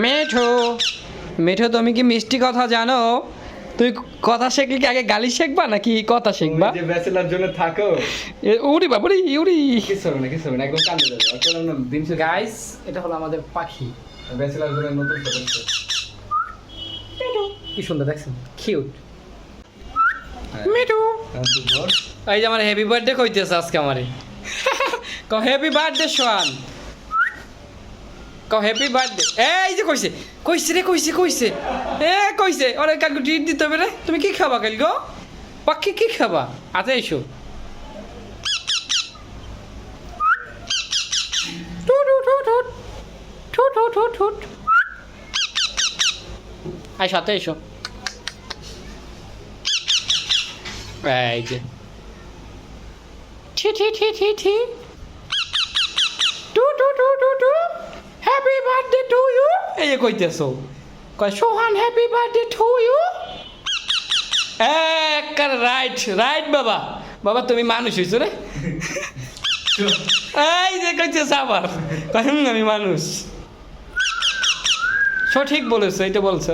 মেঠো মেঠো, তুমি কি মিষ্টি কথা জানো? তুই কথা শিখলে কি আগে গালি শিখবা নাকি কথা শিখবা? যে ব্যাচেলার জন্য থাকো, উড়ি বাবুরি উড়ি। কিছু হবে না, কিছু হবে না, একদম কান্দে যাবে। আর কোনো না দিন শেষে গাইস, এটা হলো আমাদের পাখি। ব্যাচেলার জন্য নতুন সদস্য। কি সুন্দর দেখছেন, কিউট মিঠু। এই যে আমার হ্যাপি বার্থডে কইতেছে আজকে আমারে। ক হ্যাপি বার্থডে সোয়ান, ক হ্যাপি বার্থডে। এই যে কইছে কইছে রে, কইছে কইছে ওরে কালকে ট্রিট দিতে হবে রে। তুমি কি খাবা কাল গো? পাখি কি খাবা? আচ্ছা এসো। আই সাথে এসো। এই যে ঠি ঠি ঠি ঠি ঠি to to to to to happy birthday to you. এই যে কইতেছো, কয় Sohan happy birthday to you. Right right বাবা, বাবা তুমি মানুষ হইছো রে। এই যে কইতেছ আবার, আমি মানুষ। সঠিক বলেছো, এইটা বলছো।